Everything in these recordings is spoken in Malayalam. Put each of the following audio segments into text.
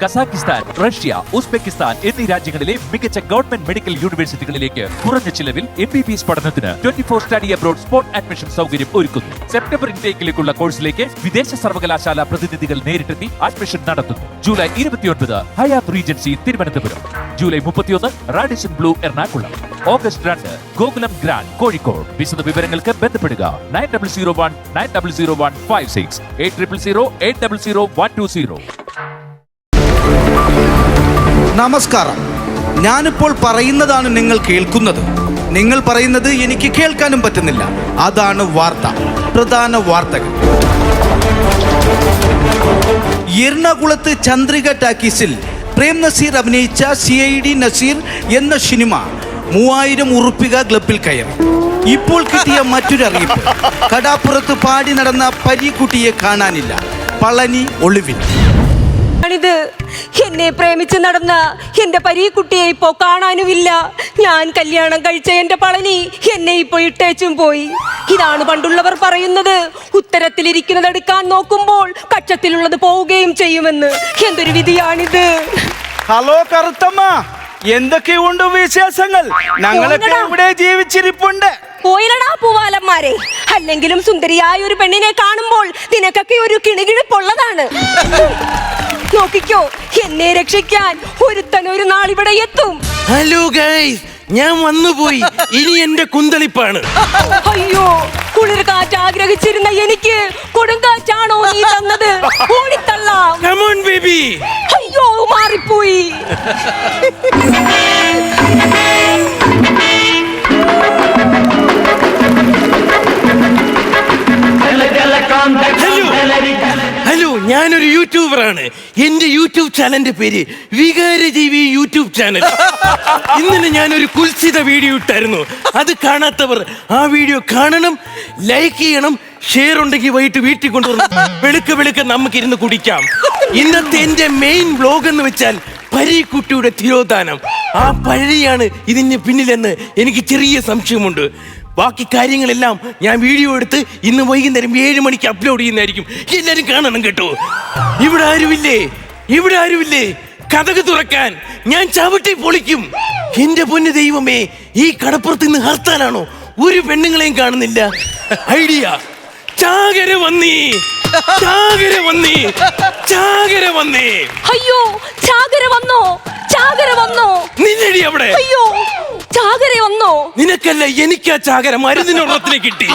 കസാക്കിസ്ഥാൻ, റഷ്യ, ഉസ്ബെക്കിസ്ഥാൻ എന്നീ രാജ്യങ്ങളിലെ മികച്ച ഗവൺമെന്റ് മെഡിക്കൽ യൂണിവേഴ്സിറ്റികളിലേക്ക് കുറഞ്ഞ ചിലവിൽ MBBS പഠനത്തിന് 24 സ്റ്റഡി അബ്രോഡ് സ്പോട്ട് അഡ്മിഷൻ സൗകര്യം ഒരുക്കുന്നു. സെപ്റ്റംബർ ഇൻടേക്കിലേക്കുള്ള കോഴ്സിലേക്ക് വിദേശ സർവകലാശാല പ്രതിനിധികൾ നേരിട്ടെത്തി അഡ്മിഷൻ നടത്തുന്നു. July 29 Hyatt Regency Thiruvananthapuram, July 31 Radisson Blu Ernakulam, August 2 Gokulam grand Kozhikode. വിശദ വിവരങ്ങൾക്ക് ബന്ധപ്പെടുക 9001900156 8000800120. നമസ്കാരം. ഞാനിപ്പോൾ പറയുന്നതാണ് നിങ്ങൾ കേൾക്കുന്നത്. നിങ്ങൾ പറയുന്നത് എനിക്ക് കേൾക്കാനും പറ്റുന്നില്ല. അതാണ് വാർത്ത. പ്രധാന വാർത്തകൾ. എറണാകുളത്ത് ചന്ദ്രിക ടാക്കീസിൽ പ്രേം നസീർ അഭിനയിച്ച CID നസീർ എന്ന സിനിമ 3000 ഉറുപ്പിക ക്ലബിൽ കയറി. ഇപ്പോൾ കിട്ടിയ മറ്റൊരു അറിയിപ്പ്. കടാപ്പുറത്ത് പാടി നടന്ന പരീക്കുട്ടിയെ കാണാനില്ല. പളനി ഒളിവിൽ. എന്നെ പ്രേമിച്ച് നടന്ന എന്റെ പരീക്കുട്ടിയെ ഇപ്പോ കാണാനുമില്ല. ഞാൻ കല്യാണം കഴിച്ച എന്റെ പളനി എന്നെ ഇപ്പോ ഇട്ടേച്ചും പോയി. ഇതാണ് പണ്ടുള്ളവർ പറയുന്നത്, ഉത്തരത്തിലിരിക്കുന്നത് എടുക്കാൻ നോക്കുമ്പോൾ കക്ഷത്തിലുള്ളത് പോവുകയും ചെയ്യുമെന്ന്. എന്തൊരു വിധിയാണിത്. ഹലോ കറുത്തമ്മ, എന്തൊക്കെയുണ്ട് വിശേഷങ്ങൾ? ഞങ്ങളൊക്കെ ഇവിടെ ജീവിച്ചിരിപ്പുണ്ട്. പോയിലടാ പൂവാലന്മാരെ. അല്ലെങ്കിലും സുന്ദരിയായ ഒരു പെണ്ണിനെ കാണുമ്പോൾ നിനക്കൊക്കെ ഒരു കിണികിഴിപ്പുള്ളതാണ്. നോക്കിക്കോ, എന്നെ രക്ഷിക്കാൻ ഒരുത്തൻ ഒരു നാൾ ഇവിടെ എത്തും. ഹലോ ഗൈസ്, ഞാൻ വന്നുപോയി. ഇനി എന്റെ കുന്തളിപ്പാണ്. അയ്യോ, കുളിർ കാറ്റ് ആഗ്രഹിച്ചിരുന്ന എനിക്ക് കൊടുങ്കാറ്റാണോ നീ തന്നത്? ഓടിത്തള്ളാം. Come on, baby. അയ്യോ, മാറിപ്പോയി. ഹലോ, ഞാനൊരു യൂട്യൂബറാണ്. എന്റെ യൂട്യൂബ് ചാനലിന്റെ പേര് വികാരജീവി യൂട്യൂബ് ചാനൽ. ഇന്നലെ ഞാനൊരു കുൽസിത വീഡിയോ ഇട്ടായിരുന്നു. അത് കാണാത്തവർ ആ വീഡിയോ കാണണം, ലൈക്ക് ചെയ്യണം. ഷെയർ ഉണ്ടെങ്കിൽ വൈകിട്ട് വീട്ടിൽ കൊണ്ടുവരണം. വെളുക്ക നമുക്കിരുന്ന് കുടിക്കാം. ഇന്നത്തെ എന്റെ മെയിൻ വ്ലോഗ് എന്ന് വെച്ചാൽ പരീക്കുട്ടിയുടെ തിരോധാനം. ആ പഴയാണ് ഇതിന് പിന്നിലെന്ന് എനിക്ക് ചെറിയ സംശയമുണ്ട്. ബാക്കി കാര്യങ്ങളെല്ലാം ഞാൻ വീഡിയോ എടുത്ത് ഇന്ന് വൈകുന്നേരം 7 മണിക്ക് അപ്ലോഡ് ചെയ്യുന്നതായിരിക്കും. എല്ലാരും കാണണം കേട്ടോ. ഇവിടെ ആരുമില്ലേ കഥക് തുറക്കാൻ. ഞാൻ ചവിട്ടി പൊളിക്കും. എന്റെ പൊന്നു ദൈവമേ, ഈ കടപ്പുറത്ത് നിന്ന് ഹർത്താലാണോ? ഒരു പെണ്ണുങ്ങളെയും കാണുന്നില്ല. ഐഡിയ. ചാകര വന്നേ. അയ്യോ, ചാകര വന്നോ? നിന്നടി അവിടെ. അയ്യോ, ചാകര വന്നോ? നിനക്കല്ല, എനിക്കാ ചാകര. മരുന്നിനൊള്ളത്തിനെ കിട്ടി.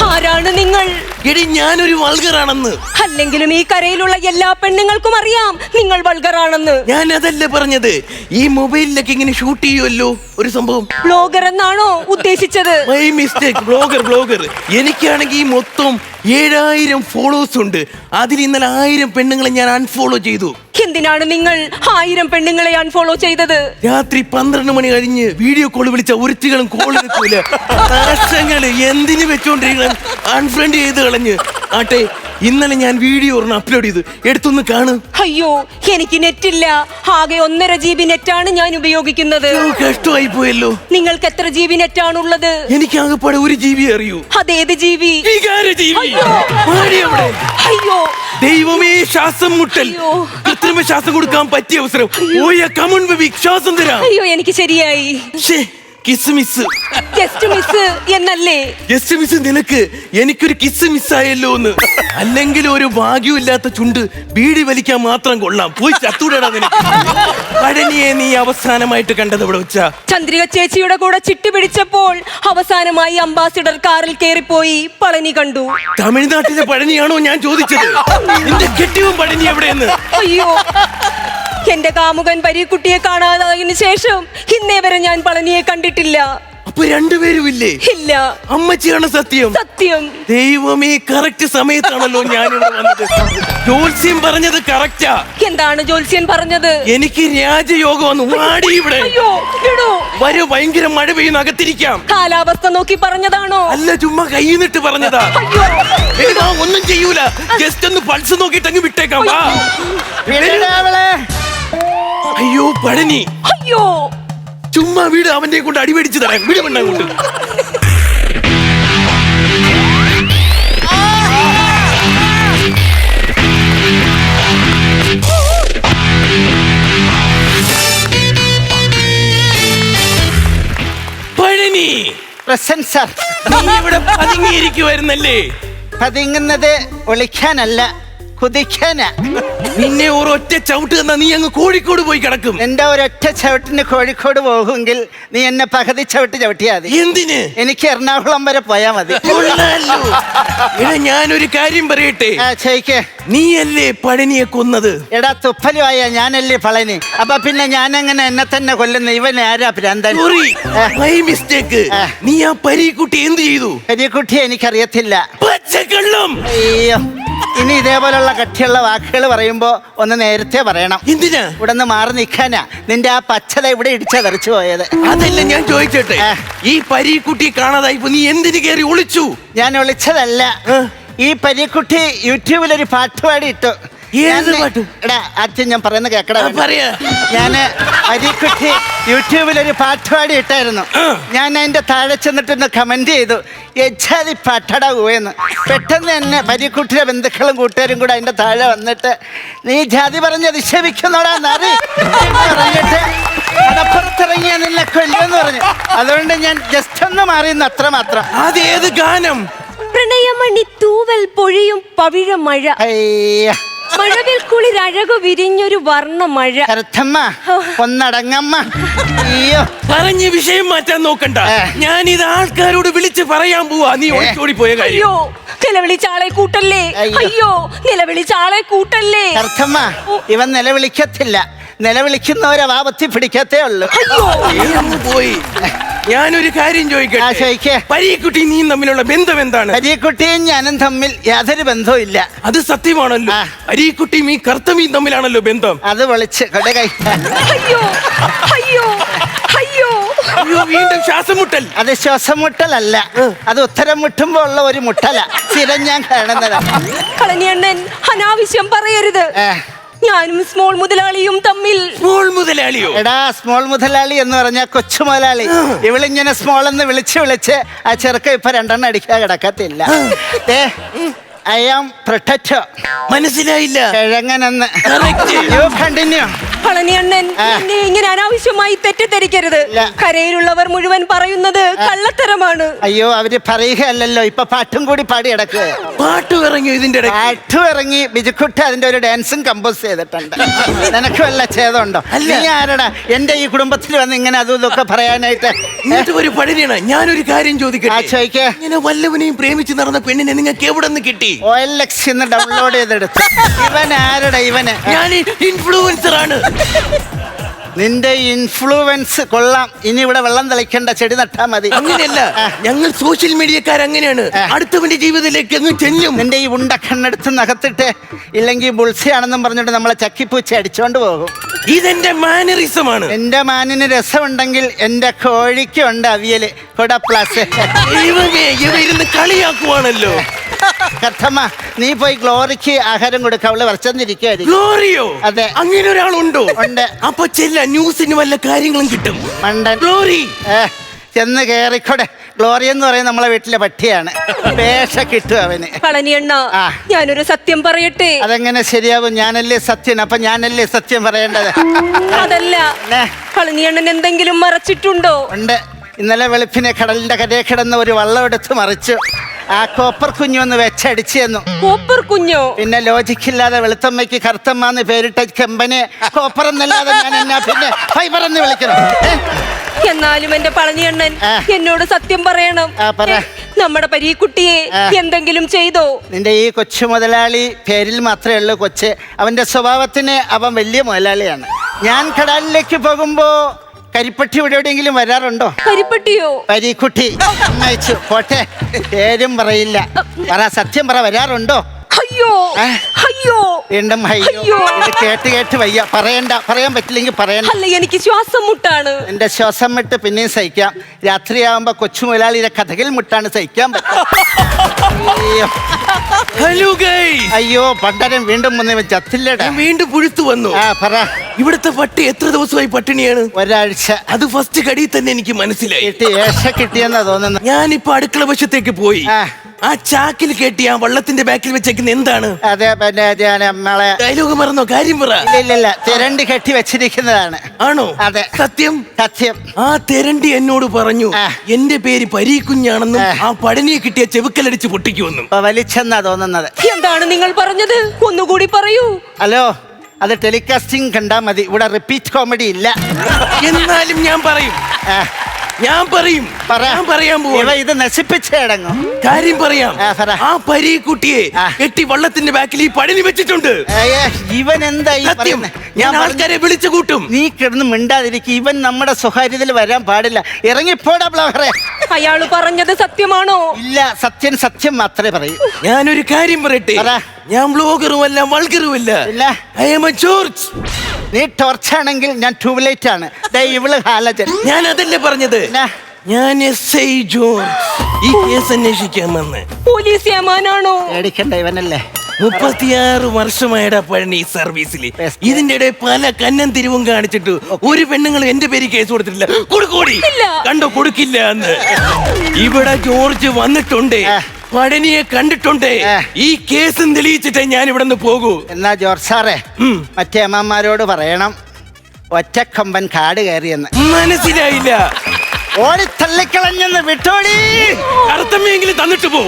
ആരാണ് നിങ്ങൾ? എടി, ഞാനൊരു വൾഗറാണെന്ന്. അല്ലെങ്കിലും ഈ കരയിലുള്ള എല്ലാ പെണ്ണുങ്ങൾക്കും അറിയാം നിങ്ങൾ വൾഗറാണെന്ന്. ഞാൻ അതല്ല പറഞ്ഞത്. ഈ മൊബൈലിലൊക്കെ ഇങ്ങനെ ഷൂട്ട് ചെയ്യുമല്ലോ ഒരു സംഭവം. ബ്ലോഗർ എന്നാണോ ഉദ്ദേശിച്ചത്? My mistake. ബ്ലോഗർ. എനിക്കാണെങ്കിൽ മൊത്തം 7000 ഫോളോവേഴ്സ് ഉണ്ട്. അതിൽ ഇന്നലെ 1000 പെണ്ണുങ്ങളെ ഞാൻ അൺഫോളോ ചെയ്തു. എന്തിനാണ് നിങ്ങൾ 1000 പെണ്ണുങ്ങളെ അൺഫോളോ ചെയ്തത്? രാത്രി 12 മണി കഴിഞ്ഞ് വീഡിയോ കോൾ വിളിച്ച ഒരുത്തികളും കോൾ എടുക്കൂല. എന്തിനു വെച്ചോണ്ടിരിക്കണം? അൺഫ്രണ്ട് ചെയ്ത് കളഞ്ഞ്. ആട്ടെ, ഇന്നലെ ഞാൻ വീഡിയോ ഒരെണ്ണം അപ്ലോഡ് ചെയ്ത് എടുത്തൊന്ന് കാണും. അയ്യോ, എനിക്ക് നെറ്റില്ല. ആകെ 1.5 GB നെറ്റാണ് ഞാൻ ഉപയോഗിക്കുന്നത്. കഷ്ടമായി പോയല്ലോ. നിങ്ങൾക്ക് എത്ര GB നെറ്റാണുള്ളത്? എനിക്ക് ആകെപ്പാടെ 1 GB അറിയൂ. അതേത് GB? അയ്യോ ദൈവമേ, ശ്വാസം മുട്ടൽ. കൃത്രിമ ശ്വാസം കൊടുക്കാൻ പറ്റിയ അവസരം. കമോൺ ബേബി, ശ്വാസം തരാം. അയ്യോ, എനിക്ക് ശരിയായി. Kiss miss. ജസ്റ്റ് മിസ് എന്നല്ലേ? ജസ്റ്റ് മിസ് നിനക്ക്, എനിക്കൊരു കിസ് മിസ്സായല്ലോ എന്ന്. അല്ലെങ്കിൽ ഒരു ഭാഗ്യമില്ലാത്ത ചുണ്ട് ബീഡി വലിക്കാൻ മാത്രം കൊള്ളാം. പോയി ചത്തൂടാ നിനക്ക്. പഴനിയെ നീ അവസാനമായിട്ട് കണ്ടത് ഇവിടെ വെച്ചാ? ചന്ദ്രിക ചേച്ചിയുടെ കൂടെ ചിട്ടി പിടിച്ചപ്പോൾ അവസാനമായി അംബാസിഡർ കാറിൽ കേറിപ്പോയി പളനി കണ്ടു. തമിഴ്നാട്ടിലെ പഴനിയാണോ ഞാൻ ചോദിച്ചത്? നിന്റെ കെട്ടിയവൻ പഴനി എവിടെയെന്ന്? അയ്യോ, എന്റെ കാമുകൻ പരീക്കുട്ടിയെ കാണാതായതിനു ശേഷം ഇന്നേ വരെ ഞാൻ പളനിയെ കണ്ടിട്ടില്ല. അപ്പൊ രണ്ടുപേരും ഇല്ലേ? ഇല്ല. അമ്മച്ചിയാണ് സത്യം. ദൈവമേ, കറക്റ്റ് സമയത്താണല്ലോ ഞാൻ ഇവിടെ വന്നത്. ജോത്സ്യം പറഞ്ഞത് കറക്റ്റാ. എന്താണ് ജോത്സ്യൻ പറഞ്ഞത്? എനിക്ക് രാജയോഗം വന്നു. മാടി ഇവിടെ. വരൂ, ഭയങ്കര മഴ പെയ്യുന്നു, അകത്തിരിക്കാം. കാലാവസ്ഥ നോക്കി പറഞ്ഞതാണോ? അല്ല, ചുമ്മാ കൈന്നിട്ട് പറഞ്ഞതാ. ഒന്നും ചെയ്യൂല, ജസ്റ്റ് ഒന്ന് പൾസ് നോക്കിട്ട് അങ്ങ് വിട്ടേക്കാം. അയ്യോ പഴനി, അയ്യോ ചുമ്മാ വീട്. അവന്റെ കൊണ്ട് അടിപേടിച്ച് തരാം. വീട് പെണ്ണ കൊണ്ട്. Present sir. നീ ഇവിടെ പതുങ്ങിയിരിക്കുവായിരുന്നല്ലേ? പതിങ്ങുന്നത് ഒളിക്കാനല്ല, കുതിക്കാനാ. നിന്നെ ഒരൊറ്റ ചവിട്ട് തന്നാ നീ അങ്ങ് കോഴിക്കോട് പോയി കിടക്കും. എന്റെ ഒരൊറ്റ ചവിട്ടിന് കോഴിക്കോട് പോകുമെങ്കിൽ നീ എന്നെ പകുതി ചവിട്ടിയാ മതി. എന്തിന്? എനിക്ക് എറണാകുളം വരെ പോയാ മതി. കൊള്ളാലോ. എടാ ഞാനൊരു കാര്യം പറയട്ടെ. ചോദിക്കേ. നീയല്ലേ പഴനിയെ കൊന്നത്? എടാ തുപ്പലുമായ ഞാനല്ലേ പളനി. അപ്പൊ പിന്നെ ഞാനെങ്ങനെ എന്നെ തന്നെ കൊല്ലുന്ന? ഇവൻ ആരാ ഭ്രാന്തൻ? My mistake. നീ ആ പരീക്കുട്ടി എന്ത് ചെയ്തു? പരീക്കുട്ടിയെ എനിക്കറിയത്തില്ല. പച്ചക്കള്ളം. അയ്യോ, ഇനി ഇതേപോലുള്ള കട്ടിയുള്ള വാക്കുകൾ പറയുമ്പോ ഒന്ന് നേരത്തെ പറയണം. എന്തിനാ? ഇവിടെ നിന്ന് മാറി നിൽക്കാനാ. നിന്റെ ആ പച്ചത ഇവിടെ ഇടിച്ച തെറിച്ചു പോയത്. അതല്ല ഞാൻ ചോദിച്ചോട്ടെ, ഈ പരീക്കുട്ടിയെ കാണാതായിപ്പോ നീ എന്തിനു കയറി ഒളിച്ചു? ഞാൻ ഒളിച്ചതല്ല. ഈ പരീക്കുട്ടി യൂട്യൂബിലൊരു പാട്ട് പാടി ഇട്ടു. ഏത് പാട്ട്? എടാ ആദ്യം ഞാൻ പറയുന്ന കേക്കടാ. പറയാ. ഞാന് പരീക്കുട്ടി യൂട്യൂബിലൊരു പാട്ട് പാടി ഇട്ടായിരുന്നു. ഞാൻ അതിന്റെ താഴെ ചെന്നിട്ടൊന്ന് കമന്റ് ചെയ്തു, യജാതി പാട്ടടാ പോയെന്ന്. പെട്ടെന്ന് തന്നെ പരീക്കുട്ടിയുടെ ബന്ധുക്കളും കൂട്ടുകാരും കൂടെ അതിന്റെ താഴെ വന്നിട്ട്, നീ ജാതി പറഞ്ഞ് അധിക്ഷേപിക്കുന്നോടാ നറി പറഞ്ഞിട്ട് കടപ്പുറത്തിറങ്ങിയ നിന്നെ കൊല്ലുമെന്ന് പറഞ്ഞു. അതുകൊണ്ട് ഞാൻ ജസ്റ്റ് ഒന്ന് മാറിയെന്ന്, അത്ര മാത്രം. അതേത് ഗാനം? പ്രണയമണി തൂവൽ പൊഴിയും പവിഴ മഴ, അയ്യ മഴവിൽ കുളിർ അഴകു വിരിഞ്ഞൊരു വർണ്ണ മഴ. കറുത്തമ്മ ഒന്നടങ്ങമ്മ. അയ്യോ, പറഞ്ഞ വിഷയം മാറ്റാൻ നോക്കണ്ട. ഞാൻ ഇത് ആൾക്കാരോട് വിളിച്ച് പറയാൻ പോവാ നീ ഓടിച്ചോടി പോയ കാര്യം. അയ്യോ, നിലവിളിച്ചാളെ കൂട്ടല്ലേ. അയ്യോ, നിലവിളിച്ചാളെ കൂട്ടല്ലേ. കറുത്തമ്മ, ഇവൻ നിലവിളിക്കത്തില്ല. നിലവിളിക്കുന്നവരെ വാപത്തി പിടിക്കത്തേ ഉള്ളൂ. പോയി. ഞാനൊരു കാര്യം ചോദിക്കട്ടെ, പരീക്കുട്ടി നീയും തമ്മിലുള്ള ബന്ധം എന്താണ്? പരീക്കുട്ടിയും ഞാനും തമ്മിൽ യാതൊരു ബന്ധവും ഇല്ല. അത് സത്യമാണല്ലോ. പരീക്കുട്ടിയും ഈ കർത്തമീയും തമ്മിലാണല്ലോ ബന്ധം. അത് വിളിച്ച് കൊടകൈ. അയ്യോ അയ്യോ അയ്യോ, വീണ്ടും ശ്വാസം മുട്ടൽ. അത് ശ്വാസം മുട്ടലല്ല, അത് ഉത്തരം മുട്ടുമ്പോ ഉള്ള ഒരു മുട്ടല. സ്ഥിരം ഞാൻ കാണുന്നതാ. കളനിയണ്ണൻ അനാവശ്യം പറയരുത്. ഞാനും സ്മോൾ മുതലാളിയും തമ്മിൽ. സ്മോൾ മുതലാളിയോ? എടാ, സ്മോൾ മുതലാളി എന്ന് പറഞ്ഞ കൊച്ചു മുതലാളി. ഇവളിങ്ങനെ സ്മോൾ എന്ന് വിളിച്ച് ആ ചെറുക്ക ഇപ്പൊ 2 എണ്ണം അടിക്കാൻ കിടക്കത്തില്ല. I am protector. മനസ്സിലായില്ല. കിഴങ്ങനെന്ന്. You continue. കളനിയണ്ണൻ എന്നെ ഇങ്ങനെ അനാവശ്യമായി തെറ്റിദ്ധരിക്കരുത്. കരയിലുള്ളവർ മുഴുവൻ പറയുന്നത് കള്ളത്തരമാണ്. അയ്യോ, അവര് പറയുകയല്ലോ, ഇപ്പൊ പാട്ടും കൂടി പാടി കിടക്കുക. പാട്ട് ഇറങ്ങി ഇതിന്റെ പാട്ടും ഇറങ്ങി. ബിജുക്കുട്ടി അതിന്റെ ഒരു ഡാൻസും കമ്പോസ് ചെയ്തിട്ടുണ്ട്. നിനക്ക് വല്ല ഛേദമുണ്ടോ? നീ ആരടാ എന്റെ ഈ കുടുംബത്തിൽ വന്ന് ഇങ്ങനെ അതും ഇതൊക്കെ പറയാനായിട്ട്? ഒരു പഴനിയാണ്. ഞാനൊരു കാര്യം ചോദിക്കട്ടെ. ചോദിക്കേ. ഇങ്ങനെ വല്ലവനെയും പ്രേമിച്ച് നടന്ന പെണ്ണിനെ നിങ്ങൾക്ക് എവിടെ നിന്ന് കിട്ടി? OLX ഡൗൺലോഡ് ചെയ്തെടുത്തു. ഇവൻ ആരടാ? ഇവന് ഞാൻ ഇൻഫ്ലുവൻസർ ആണ്. നിന്റെ ഇൻഫ്ലുവൻസ് കൊള്ളാം. ഇനി ഇവിടെ വെള്ളം തെളിക്കേണ്ട, ചെടി നട്ടാ മതി. അങ്ങനെയല്ല, ഞങ്ങൾ സോഷ്യൽ മീഡിയക്കാർ അങ്ങനെയാണ്. അടുത്തവന്റെ ജീവിതത്തിലേക്ക് അങ്ങ് ചെല്ലും. നിന്റെ ഈ ഉണ്ട കണ്ണെടുത്ത് നകത്തിട്ട്, ഇല്ലെങ്കിൽ ബുൾസിയാണെന്നും പറഞ്ഞിട്ട് നമ്മളെ ചക്കിപ്പൂച്ച അടിച്ചോണ്ട് പോകും. ഇതെന്റെ മാനറിസമാണ്. എന്റെ മാനിന് രസമുണ്ടെങ്കിൽ എന്റെ കോഴിക്കുണ്ട് അവിയല്. കൊട പ്ലസ്. ദൈവമേ, ഇവ ഇരുന്ന് കളിയാക്കുവാണല്ലോ. കഥമ്മ, നീ പോയി ഗ്ലോറിക്ക് ആഹാരം കൊടുക്ക. അവള് വരച്ചെന്നിരിക്കുവായിരിക്കും. ഗ്ലോറിയോ? അതെ. അങ്ങനെ ഒരാളുണ്ടോ? ഉണ്ട്. അപ്പൊ ചെല്ല, ന്യൂസിന് വല്ല കാര്യങ്ങളും കിട്ടും. മണ്ടൻ. ഗ്ലോറി ചെന്ന് കേറിക്കൂടെ. ഗ്ലോറി എന്ന് പറയുന്നത് നമ്മളെ വീട്ടിലെ പട്ടിയാണ്. പേശ കിട്ടും അവന്. കളനിയണ്ണ, ഞാനൊരു സത്യം പറയട്ടെ. അതെങ്ങനെ ശരിയാവും? ഞാനല്ലേ സത്യൻ, അപ്പൊ ഞാനല്ലേ സത്യം പറയേണ്ടത്? അതല്ല, കളനിയണ്ണൻ എന്തെങ്കിലും മറച്ചിട്ടുണ്ടോ? ഉണ്ട്. ഇന്നലെ വെളുപ്പിനെ കടലിന്റെ കരയെ കിടന്ന് ഒരു വള്ളം എടുത്ത് മറിച്ചു. ആ കോപ്പർ കുഞ്ഞു ഒന്ന് വെച്ചടിച്ചു തന്നു. കോപ്പർ കുഞ്ഞോ? പിന്നെ ലോജിക്കില്ലാതെ വെളുത്തമ്മയ്ക്ക് കറുത്തമ്മന്ന് പേരിട്ട കമ്പനി കോപ്പർ എന്നല്ലാതെ ഞാൻ എന്നാ പിന്നെ ഫൈബർ എന്ന് വിളിക്കണം? എന്നാലും എന്റെ പളനിയണ്ണൻ എന്നോട് സത്യം പറയണം. നമ്മുടെ പരീക്കുട്ടിയെ എന്തെങ്കിലും ചെയ്തോ? നിന്റെ ഈ കൊച്ചു മുതലാളി പേരിൽ മാത്രമേ ഉള്ളൂ കൊച്ച്. അവന്റെ സ്വഭാവത്തിന് അവൻ വലിയ മുതലാളിയാണ്. ഞാൻ കടലിലേക്ക് പോകുമ്പോ കരിപ്പട്ടി ഇവിടെ എവിടെയെങ്കിലും വരാറുണ്ടോ? കരിപ്പട്ടിയോ? പരീക്കുട്ടി അയച്ചു പോട്ടെ, പേരും പറയില്ല. പറ, സത്യം പറ, വരാറുണ്ടോ? അയ്യോ അയ്യോ, വീണ്ടും അയ്യോ. ഇത് കേട്ട് വയ്യ. പറയാൻ പറ്റില്ലെങ്കിൽ പറയണ്ട. അല്ല, എനിക്ക് ശ്വാസം മുട്ടാണ്. എന്റെ ശ്വാസം മുട്ട് പിന്നെയും സഹിക്കാം. രാത്രിയാവുമ്പോ കൊച്ചു മുതലാളിയുടെ കഥകിൽ മുട്ടാണ് സഹിക്കാൻ പറ്റും. Hello guys. അയ്യോ, പണ്ടരം വീണ്ടും വന്ന് ചത്തില്ലടാ. വീണ്ടും പുഴുത്തു വന്നു. പറ. ഇവിടുത്തെ പട്ടി എത്ര ദിവസമായി പട്ടിണിയാണ്? ഒരാഴ്ച. അത് ഫസ്റ്റ് കടിയിൽ തന്നെ എനിക്ക് മനസ്സിലായി. കിട്ടിയെന്നാ തോന്നുന്നു. ഞാനിപ്പോ അടുക്കള വശത്തേക്ക് പോയി. ആ ചാക്കിൽ കെട്ടി ആ വള്ളത്തിന്റെ ബാക്കിൽ വെച്ചേക്കുന്ന എന്താണ്? അതെ പിന്നെ നമ്മളെ ഡയലോഗ് മറന്നോ? കാര്യം പറ. ഇല്ല തിരണ്ടി കെട്ടി വെച്ചിരിക്കുന്നതാണ്. ആണോ? അതെ. സത്യം. ആ തെരണ്ടി എന്നോട് പറഞ്ഞു എന്റെ പേര് പരീക്കുഞ്ഞാണെന്നും ആ പടനിയെ കിട്ടിയ ചെവുക്കലടിച്ച് പൊട്ടിക്കുമെന്നും. വലിച്ചെന്നാ തോന്നുന്നത്. എന്താണ് നിങ്ങൾ പറഞ്ഞത്? ഒന്നുകൂടി പറയൂ. ഹലോ, അത് ടെലികാസ്റ്റിംഗ് കണ്ടാ മതി, ഇവിടെ റിപ്പീറ്റ് കോമഡി ഇല്ല. എന്നാലും ഞാൻ പറയും. ഞാൻ പറയാൻ പോവാ. ഇത് നശിപ്പിച്ചടങ്ങും. കാര്യം പറയാം. ആ പരീക്കുട്ടിയെ ആ. കെട്ടി വള്ളത്തിന്റെ ബാക്കിൽ ഈ പടനി വെച്ചിട്ടുണ്ട്. ഇവൻ എന്താ ഈ സത്യം. പറയുന്നെ? ഞാൻ ആൾക്കാരെ വിളിച്ചു കൂട്ടും. നീ കിടന്ന് മിണ്ടാതിരിക്കും. ഇവൻ നമ്മുടെ സ്വകാര്യതയിൽ വരാൻ പാടില്ല. ഇറങ്ങിപ്പോടാ ബ്ലോഗറെ. അയാള് പറഞ്ഞത് സത്യമാണോ? ഇല്ല, സത്യം മാത്രമേ പറയൂ. ഞാനൊരു കാര്യം പറയട്ടെ. പറ. ഞാൻ ബ്ലോഗറുമല്ല വൾഗറുമല്ല. ഇല്ല. I am a George. നീ ടോർച്ചാണെങ്കിൽ ഞാൻ ട്യൂബ്ലൈറ്റ് ആണ്. ഇവള് ഹാലജൻ. ഞാൻ അതല്ലേ പറഞ്ഞത്. ഞാൻ SI ജോർജ്. ഈ കേസ് അന്വേഷിക്കാൻ വന്ന്. പോലീസ് ഏമാനാണോ? പേടിക്കണ്ട, ഇവനല്ലേ. 36 വർഷമായടാ പഴനി സർവീസിൽ. ഇതിന്റെ ഇടയിൽ പല കന്നം തിരിവും കാണിച്ചിട്ട് ഒരു പെണ്ണുങ്ങൾ എന്റെ പേര് കേസ് കൊടുത്തിട്ടില്ല. കൊടുക്കൂടി കണ്ടോ? കൊടുക്കില്ല എന്ന്. ഇവിടെ ജോർജ് വന്നിട്ടുണ്ട്, പഴനിയെ കണ്ടിട്ടുണ്ട്. ഈ കേസും തെളിയിച്ചിട്ടേ ഞാൻ ഇവിടെ നിന്ന് പോകൂ. എന്നാ ജോർജ് സാറേ, മറ്റേ അമ്മമാരോട് പറയണം ഒറ്റക്കൊമ്പൻ കാട് കയറിയെന്ന്. മനസ്സിലായില്ല. ഓടി തള്ളിക്കളഞ്ഞെന്ന് വിട്ടോടി. കറുത്തമ്മയെങ്കിലും തന്നിട്ട് പോ.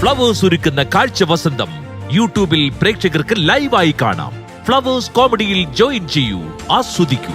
ഫ്ലവേഴ്സ് ഒരുക്കുന്ന കാഴ്ച വസന്തം യൂട്യൂബിൽ പ്രേക്ഷകർക്ക് ലൈവായി കാണാം. ഫ്ലവേഴ്സ് കോമഡിയിൽ ജോയിൻ ചെയ്യൂ, ആസ്വദിക്കൂ.